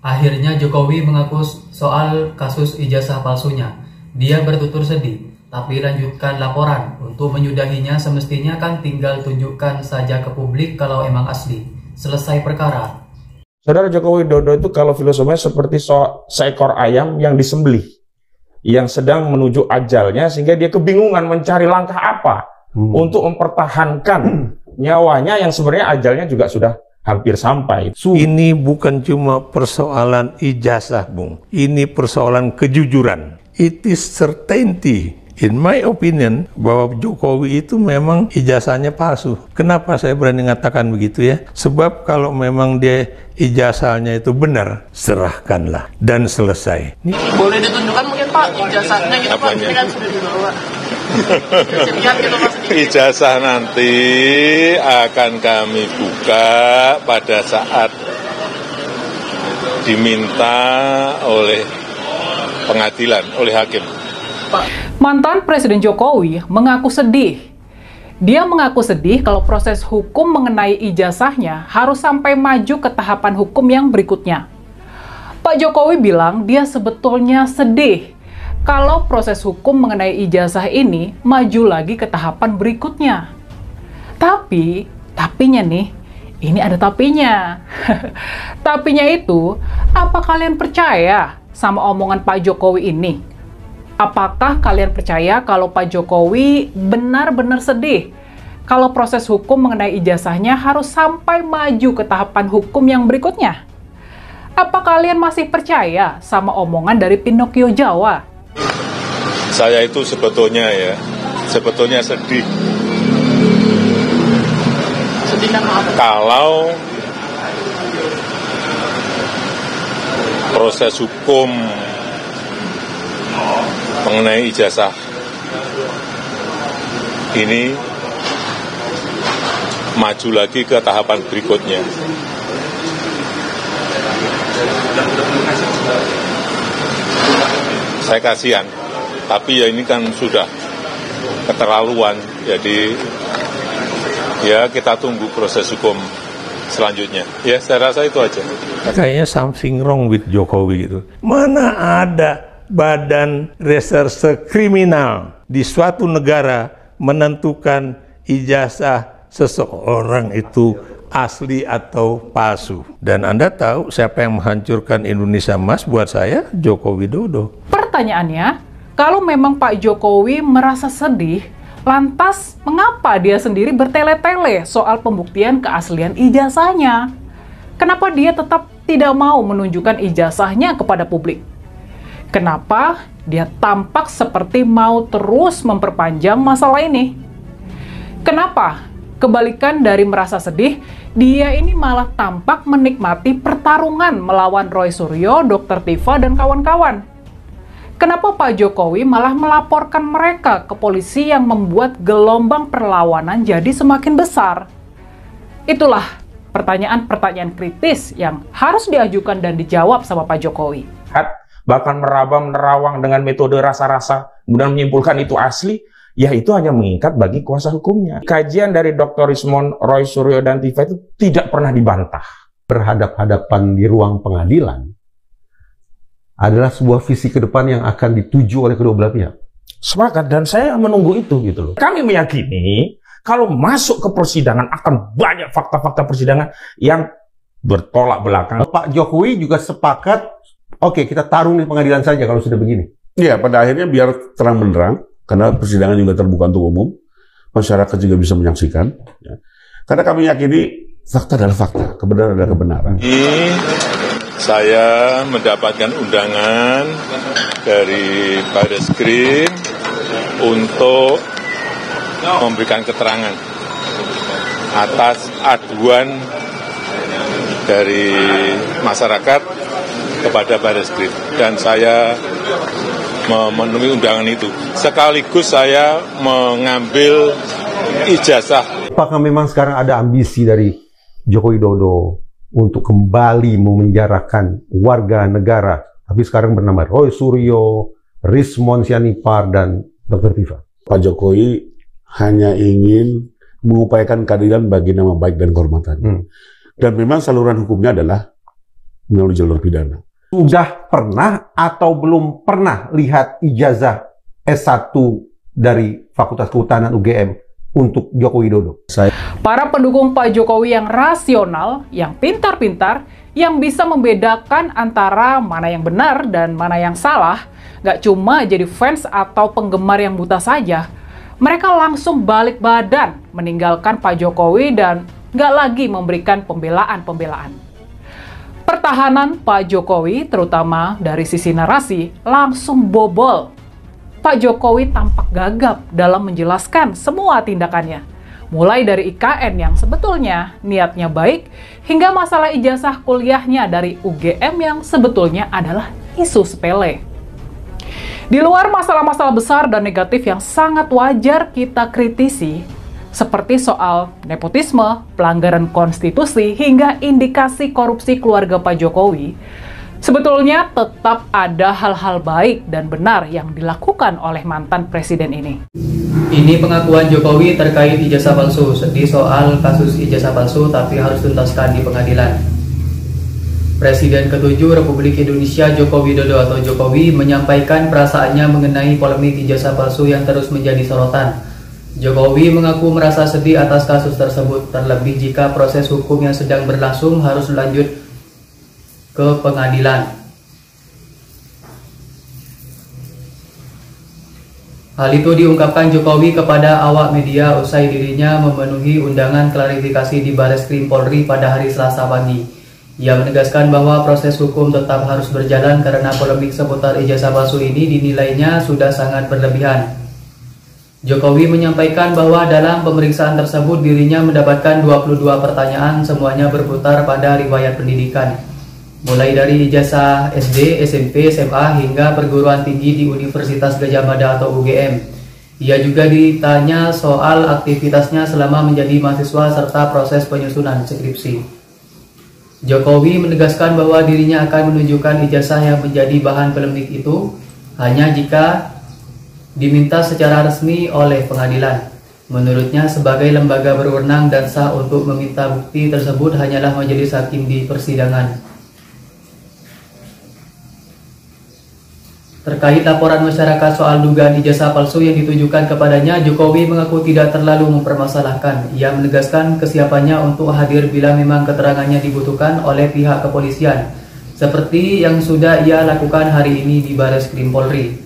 Akhirnya Jokowi mengaku soal kasus ijazah palsunya. Dia bertutur sedih, tapi lanjutkan laporan. Untuk menyudahinya semestinya kan tinggal tunjukkan saja ke publik kalau emang asli. Selesai perkara. Saudara, Joko Widodo itu kalau filosofinya seperti seekor ayam yang disembelih, yang sedang menuju ajalnya sehingga dia kebingungan mencari langkah apa untuk mempertahankan nyawanya yang sebenarnya ajalnya juga sudah hampir sampai. Ini bukan cuma persoalan ijazah, Bung. Ini persoalan kejujuran. It is certainty, in my opinion, bahwa Jokowi itu memang ijazahnya palsu. Kenapa saya berani mengatakan begitu ya? Sebab kalau memang dia ijazahnya itu benar, serahkanlah dan selesai. Boleh ditunjukkan mungkin Pak ijazahnya gitu Pak, ini kan sudah dibawa. Ijazah nanti akan kami buka pada saat diminta oleh pengadilan, oleh hakim. Mantan Presiden Jokowi mengaku sedih. Dia mengaku sedih kalau proses hukum mengenai ijazahnya harus sampai maju ke tahapan hukum yang berikutnya. Pak Jokowi bilang dia sebetulnya sedih kalau proses hukum mengenai ijazah ini maju lagi ke tahapan berikutnya. Tapinya nih, ini ada tapinya. Tapinya itu, apa kalian percaya sama omongan Pak Jokowi ini? Apakah kalian percaya kalau Pak Jokowi benar-benar sedih kalau proses hukum mengenai ijazahnya harus sampai maju ke tahapan hukum yang berikutnya? Apa kalian masih percaya sama omongan dari Pinocchio Jawa? Saya itu sebetulnya sedih. Sedih karena apa? Kalau proses hukum mengenai ijazah ini maju lagi ke tahapan berikutnya. Saya kasihan. Tapi ya ini kan sudah keterlaluan, jadi ya kita tunggu proses hukum selanjutnya. Ya saya rasa itu aja. Kayaknya something wrong with Jokowi gitu. Mana ada badan reserse kriminal di suatu negara menentukan ijazah seseorang itu asli atau palsu. Dan Anda tahu siapa yang menghancurkan Indonesia Emas buat saya? Joko Widodo. Pertanyaannya, kalau memang Pak Jokowi merasa sedih, lantas mengapa dia sendiri bertele-tele soal pembuktian keaslian ijazahnya? Kenapa dia tetap tidak mau menunjukkan ijazahnya kepada publik? Kenapa dia tampak seperti mau terus memperpanjang masalah ini? Kenapa? Kebalikan dari merasa sedih, dia ini malah tampak menikmati pertarungan melawan Roy Suryo, Dr. Tiva, dan kawan-kawan. Kenapa Pak Jokowi malah melaporkan mereka ke polisi yang membuat gelombang perlawanan jadi semakin besar? Itulah pertanyaan-pertanyaan kritis yang harus diajukan dan dijawab sama Pak Jokowi. Bahkan meraba menerawang dengan metode rasa-rasa, kemudian menyimpulkan itu asli, ya itu hanya mengikat bagi kuasa hukumnya. Kajian dari Dr. Rismond, Roy Suryo, dan Tiva itu tidak pernah dibantah. Berhadap-hadapan di ruang pengadilan adalah sebuah visi ke depan yang akan dituju oleh kedua belah pihak. Sepakat, dan saya menunggu itu gitu loh. Kami meyakini kalau masuk ke persidangan akan banyak fakta-fakta persidangan yang bertolak belakang. Pak Jokowi juga sepakat, oke, kita tarung di pengadilan saja kalau sudah begini. Iya, pada akhirnya biar terang benderang, karena persidangan juga terbuka untuk umum, masyarakat juga bisa menyaksikan. Ya. Karena kami yakini fakta adalah fakta, kebenaran adalah kebenaran. Saya mendapatkan undangan dari Barreskrim untuk memberikan keterangan atas aduan dari masyarakat kepada Barreskrim, dan saya memenuhi undangan itu. Sekaligus saya mengambil ijazah. Apakah memang sekarang ada ambisi dari Joko Widodo untuk kembali memenjarakan warga negara, tapi sekarang bernama Roy Suryo, Rismond Sianipar, dan Dr. Tiva? Pak Jokowi hanya ingin mengupayakan keadilan bagi nama baik dan kehormatan. Dan memang saluran hukumnya adalah melalui jalur pidana. Sudah pernah atau belum pernah lihat ijazah S1 dari Fakultas Kehutanan UGM untuk Joko Widodo? Para pendukung Pak Jokowi yang rasional, yang pintar-pintar, yang bisa membedakan antara mana yang benar dan mana yang salah, gak cuma jadi fans atau penggemar yang buta saja, mereka langsung balik badan meninggalkan Pak Jokowi dan gak lagi memberikan pembelaan-pembelaan. Pertahanan Pak Jokowi, terutama dari sisi narasi, langsung bobol. Pak Jokowi tampak gagap dalam menjelaskan semua tindakannya. Mulai dari IKN yang sebetulnya niatnya baik, hingga masalah ijazah kuliahnya dari UGM yang sebetulnya adalah isu sepele. Di luar masalah-masalah besar dan negatif yang sangat wajar kita kritisi, seperti soal nepotisme, pelanggaran konstitusi, hingga indikasi korupsi keluarga Pak Jokowi, sebetulnya tetap ada hal-hal baik dan benar yang dilakukan oleh mantan presiden ini. Ini pengakuan Jokowi terkait ijazah palsu. Sedih soal kasus ijazah palsu tapi harus tuntaskan di pengadilan. Presiden ke-7 Republik Indonesia Joko Widodo atau Jokowi menyampaikan perasaannya mengenai polemik ijazah palsu yang terus menjadi sorotan. Jokowi mengaku merasa sedih atas kasus tersebut, terlebih jika proses hukum yang sedang berlangsung harus lanjut ke pengadilan. Hal itu diungkapkan Jokowi kepada awak media usai dirinya memenuhi undangan klarifikasi di Bareskrim Polri pada hari Selasa pagi. Ia menegaskan bahwa proses hukum tetap harus berjalan karena polemik seputar ijazah palsu ini dinilainya sudah sangat berlebihan. Jokowi menyampaikan bahwa dalam pemeriksaan tersebut dirinya mendapatkan 22 pertanyaan, semuanya berputar pada riwayat pendidikan. Mulai dari ijazah SD, SMP, SMA, hingga perguruan tinggi di Universitas Gadjah Mada atau UGM. Ia juga ditanya soal aktivitasnya selama menjadi mahasiswa serta proses penyusunan skripsi. Jokowi menegaskan bahwa dirinya akan menunjukkan ijazah yang menjadi bahan polemik itu hanya jika diminta secara resmi oleh pengadilan. Menurutnya, sebagai lembaga berwenang dan sah untuk meminta bukti tersebut hanyalah majelis hakim di persidangan. Terkait laporan masyarakat soal dugaan ijazah palsu yang ditujukan kepadanya, Jokowi mengaku tidak terlalu mempermasalahkan. Ia menegaskan kesiapannya untuk hadir bila memang keterangannya dibutuhkan oleh pihak kepolisian, seperti yang sudah ia lakukan hari ini di Bareskrim Polri.